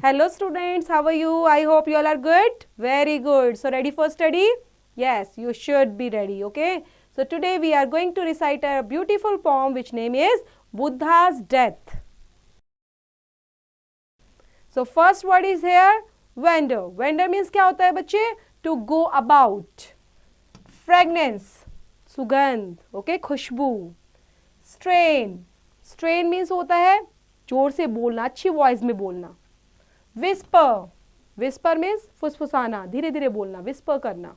Hello students, how are you? I hope you all are good. Very good. So ready for study? Yes, you should be ready, okay? So today we are going to recite a beautiful poem which name is Buddha's Death. So first word is here wander. Wander means क्या होता है बच्चे? To go about. Fragrance, सुगंध, okay? खुशबू. Strain. Strain means होता है जोर से बोलना, अच्छी वॉइस में बोलना. विस्पर, विस्पर मीन्स फुसफुसाना, धीरे धीरे बोलना, विस्पर करना.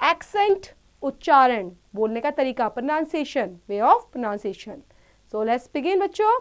एक्सेंट, उच्चारण, बोलने का तरीका, pronunciation, way of pronunciation. So let's begin बच्चों.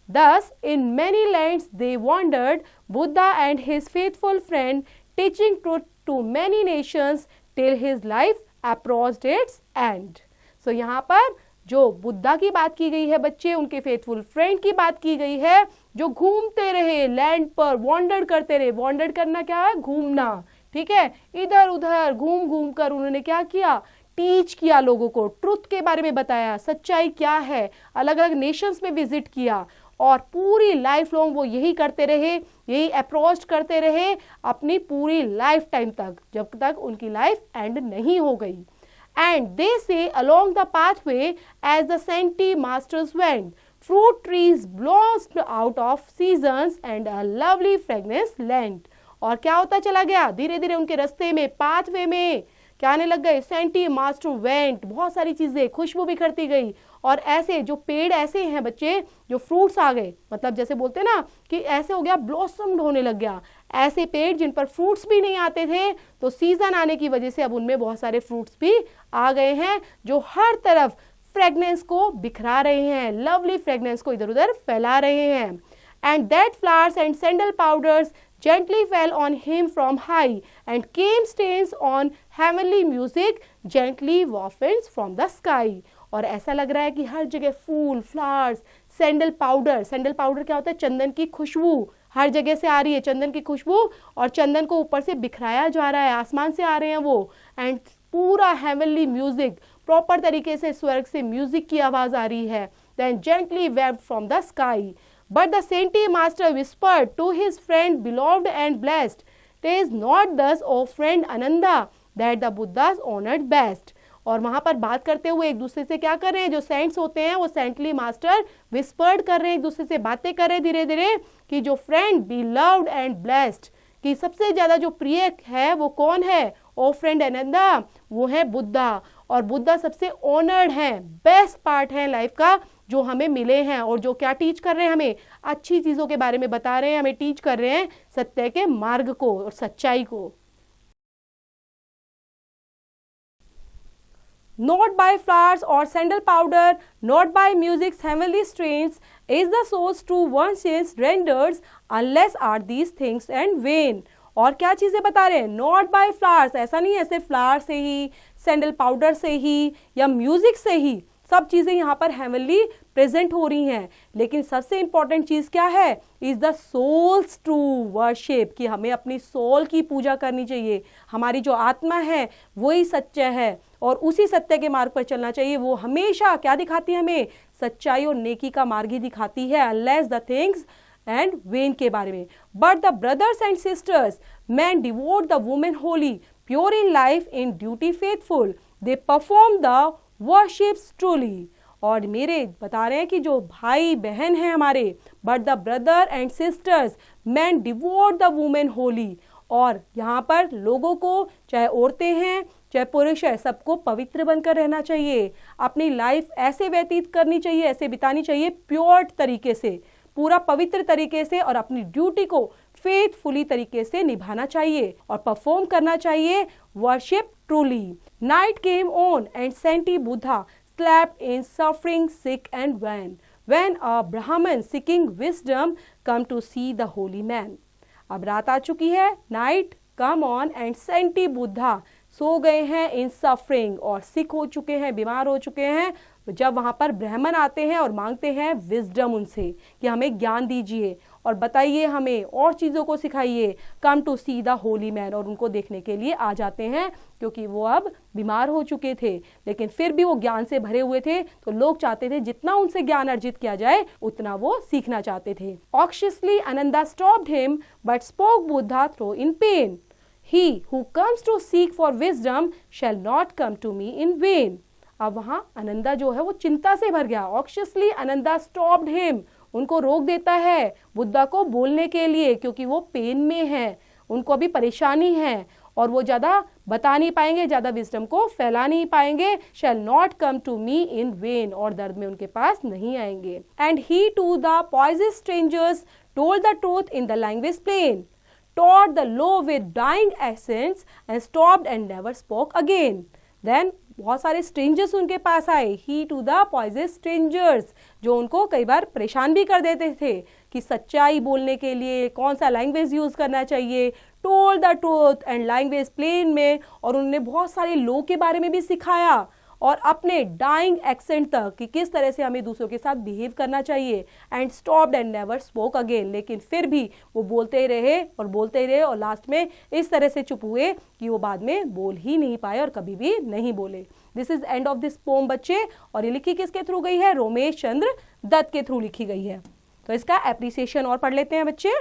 Thus, in many lands they wandered, Buddha and his faithful friend, teaching truth to many nations till his life approached its end. So यहाँ पर जो बुद्धा की बात की गई है बच्चे, उनके फेथफुल फ्रेंड की बात की गई है, जो घूमते रहे लैंड पर, वॉन्डर करते रहे. वॉन्डर करना क्या है? घूमना. ठीक है, इधर उधर घूम घूम कर उन्होंने क्या किया? टीच किया, लोगों को ट्रुथ के बारे में बताया, सच्चाई क्या है, अलग अलग नेशंस में विजिट किया और पूरी लाइफ लॉन्ग वो यही करते रहे, यही अप्रोच करते रहे अपनी पूरी लाइफ टाइम तक, जब तक उनकी लाइफ एंड नहीं हो गई. And they say along the pathway as the Senti masters went, fruit trees blossomed out of seasons and a lovely fragrance lent. और क्या होता चला गया? धीरे धीरे उनके रास्ते में, पाथवे में क्या आने लग गए? सेंटी मास्टर वेंट, बहुत सारी चीजें, खुशबू बिखरती गई. और ऐसे जो पेड़ ऐसे हैं बच्चे, जो फ्रूट्स आ गए, मतलब जैसे बोलते हैं ना कि ऐसे हो गया, ब्लॉसम्ड होने लग गया. ऐसे पेड़ जिन पर फ्रूट्स भी नहीं आते थे, तो सीजन आने की वजह से अब उनमें बहुत सारे फ्रूट्स भी आ गए हैं, जो हर तरफ फ्रेगनेंस को बिखरा रहे हैं, लवली फ्रेगनेंस को इधर उधर फैला रहे हैं. And that flowers and sandal powders gently fell on him from high and came stains on heavenly music gently wafted from the sky. और ऐसा लग रहा है कि हर जगह फूल, flowers, sandal powder. Sandal powder क्या होता है? चंदन की खुशबू हर जगह से आ रही है, चंदन की खुशबू, और चंदन को ऊपर से बिखराया जा रहा है, आसमान से आ रहे हैं वो. एंड पूरा हेवनली म्यूजिक, प्रॉपर तरीके से स्वर्ग से म्यूजिक की आवाज आ रही है. Then gently waved from the sky. But the Senti master whispered to his friend beloved and blessed, "'Tis not thus, O friend Ananda, that the Buddhas honored best." और वहां पर बात करते हुए एक दूसरे से क्या कर रहे हैं? जो सेंट्स होते हैं वो सेंटली मास्टर विस्पर्ड कर रहे हैं, एक दूसरे से बातें कर रहे हैं धीरे धीरे, कि जो फ्रेंड बिलव्ड एंड ब्लेस्ड, कि सबसे ज्यादा जो प्रिय है वो कौन है? ओ फ्रेंड आनंदा, वो है बुद्धा. और बुद्धा सबसे ऑनर्ड हैं, बेस्ट पार्ट है लाइफ का जो हमें मिले हैं. और जो क्या टीच कर रहे हैं? हमें अच्छी चीजों के बारे में बता रहे हैं, हमें टीच कर रहे हैं सत्य के मार्ग को और सच्चाई को. Not by flowers or sandal powder, not by music's heavenly strains, is the soul's true oneness rendered, unless are these things and vain. और क्या चीजें बता रहे हैं? नॉट बाय फ्लावर्स, ऐसा नहीं है सिर्फ फ्लावर से ही, सैंडल पाउडर से ही या म्यूजिक से ही सब चीजें यहाँ पर हेवनली प्रेजेंट हो रही हैं. लेकिन सबसे इंपॉर्टेंट चीज क्या है? Is the soul's true worship, कि हमें अपनी सोल की पूजा करनी चाहिए. हमारी जो आत्मा है वही सच्चा है और उसी सत्य के मार्ग पर चलना चाहिए. वो हमेशा क्या दिखाती है? हमें सच्चाई और नेकी का मार्ग ही दिखाती है, unless the things and when के बारे में. But the brothers and sisters man devote the women Holi, pure in life, in duty faithful, they perform the worships truly. और मेरे बता रहे हैं कि जो भाई बहन हैं हमारे, but the brother and sisters man devote the women Holi, और यहाँ पर लोगों को, चाहे औरतें हैं चाहे पुरुष है, सबको पवित्र बनकर रहना चाहिए. अपनी लाइफ ऐसे व्यतीत करनी चाहिए, ऐसे बितानी चाहिए प्योर तरीके से, पूरा पवित्र तरीके से, और अपनी ड्यूटी को फेथफुली तरीके से निभाना चाहिए और परफॉर्म करना चाहिए worship truly. Night came on and senti Buddha slept in suffering, sick and when a Brahmin seeking wisdom come to see the holy man. अब रात आ चुकी है, night come on and senti Buddha सो गए हैं इन सफरिंग, और सिक हो चुके हैं, बीमार हो चुके हैं, जब वहाँ पर ब्राह्मण आते हैं और मांगते हैं विजडम उनसे कि हमें ज्ञान दीजिए और बताइए हमें और चीज़ों को सिखाइए, come to see the holy man, और उनको देखने के लिए आ जाते हैं क्योंकि वो अब बीमार हो चुके थे, लेकिन फिर भी वो ज्ञान से भरे हुए थे, तो लोग चाहते थे जितना उनसे ज्ञान अर्जित किया जाए उतना वो सीखना चाहते थे। Anxiously Ananda stopped him but spoke Buddha through in pain, he who comes to seek for wisdom shall not come to me in vain. अब वहां आनंदा जो है वो चिंता से भर गया। ऑक्शियसली आनंदा स्टॉप्ड हिम, उनको रोक देता है बुद्धा को बोलने के लिए, क्योंकि वो पेन में है, उनको अभी परेशानी है और वो ज़्यादा बता नहीं पाएंगे, ज़्यादा विजडम को फैला नहीं पाएंगे। Shall not come to me in vain, और दर्द में उनके पास नहीं आएंगे। And he to the poisonous strangers told the truth in the language plain, taught the law with dying accents and stopped and never spoke again. Then बहुत सारे strangers उनके पास आए, ही टू द पॉइजनस स्ट्रेंजर्स, जो उनको कई बार परेशान भी कर देते थे कि सच्चाई बोलने के लिए कौन सा लैंग्वेज यूज़ करना चाहिए। Told the truth and language plain में, और उन्होंने बहुत सारे लॉ के बारे में भी सिखाया और अपने डाइंग एक्सेंट तक कि किस तरह से हमें दूसरों के साथ बिहेव करना चाहिए। And stopped and never spoke again, लेकिन फिर भी वो बोलते ही रहे और लास्ट में इस तरह से चुप हुए कि वो बाद में बोल ही नहीं पाए और कभी भी नहीं बोले। This is end of this pome बच्चे, और ये लिखी किसके थ्रू गई है? रोमेश चंद्र दत्त के थ्रू लिखी गई है। तो इसका एप्रिसिएशन और पढ़ लेते हैं बच्चे।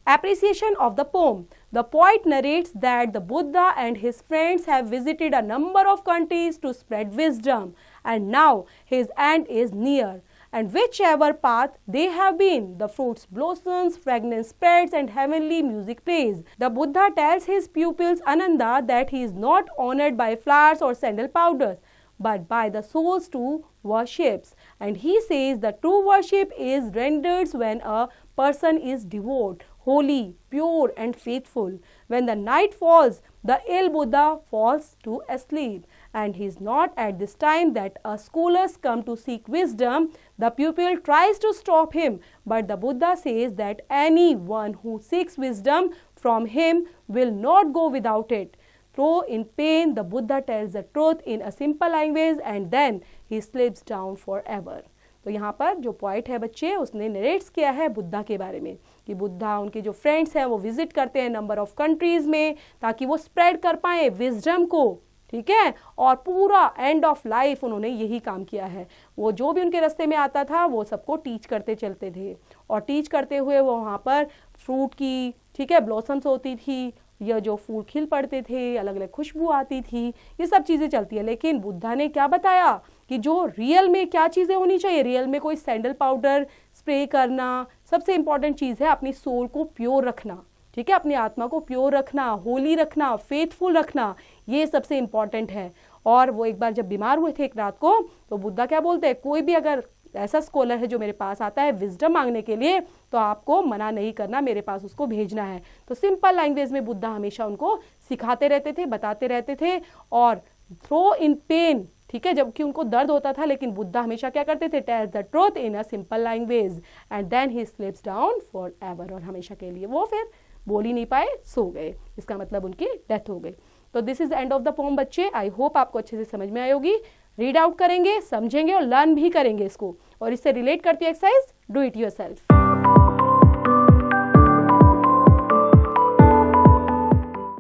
Appreciation of the poem. The poet narrates that the Buddha and his friends have visited a number of countries to spread wisdom, and now his end is near. And whichever path they have been, the fruits blossoms, fragrance spreads, and heavenly music plays. The Buddha tells his pupils Ananda that he is not honored by flowers or sandal powders, but by the souls to worships. And he says the true worship is rendered when a person is devout, holy, pure, and faithful. When the night falls, the ill Buddha falls to asleep. And he is not at this time that a scholars come to seek wisdom. The pupil tries to stop him, but the Buddha says that anyone who seeks wisdom from him will not go without it. Though in pain, the Buddha tells the truth in a simple language, and then he sleeps down forever. तो यहाँ पर जो point है बच्चे, उसने narrates किया है बुद्धा के बारे में कि बुद्धा उनके जो फ्रेंड्स हैं वो विजिट करते हैं नंबर ऑफ कंट्रीज में ताकि वो स्प्रेड कर पाए विजडम को, ठीक है। और पूरा एंड ऑफ लाइफ उन्होंने यही काम किया है। वो जो भी उनके रास्ते में आता था वो सबको टीच करते चलते थे, और टीच करते हुए वो वहाँ पर फ्रूट की, ठीक है, ब्लॉसम्स होती थी, यह जो फूल खिल पड़ते थे, अलग अलग खुशबू आती थी, ये सब चीज़ें चलती है। लेकिन बुद्धा ने क्या बताया कि जो रियल में क्या चीज़ें होनी चाहिए, रियल में कोई सैंडल पाउडर स्प्रे करना, सबसे इंपॉर्टेंट चीज़ है अपनी सोल को प्योर रखना, ठीक है, अपनी आत्मा को प्योर रखना, होली रखना, फेथफुल रखना, ये सबसे इंपॉर्टेंट है। और वो एक बार जब बीमार हुए थे एक रात को, तो बुद्धा क्या बोलते हैं, कोई भी अगर ऐसा स्कॉलर है जो मेरे पास आता है विजडम मांगने के लिए, तो आपको मना नहीं करना, मेरे पास उसको भेजना है। तो सिंपल लैंग्वेज में बुद्धा हमेशा उनको सिखाते रहते थे, बताते रहते थे। और थ्रो इन पेन, ठीक है, जबकि उनको दर्द होता था, लेकिन बुद्धा हमेशा क्या करते थे, tell the truth in a simple language, and then he slips down for ever, और हमेशा के लिए वो फिर बोल ही नहीं पाए, सो गए। इसका मतलब उनकी डेथ हो गई। तो this is end of the poem बच्चे। आई होप आपको अच्छे से समझ में आई होगी। रीड आउट करेंगे, समझेंगे और लर्न भी करेंगे इसको, और इससे रिलेट करती है एक्सरसाइज, डू इट योरसेल्फ।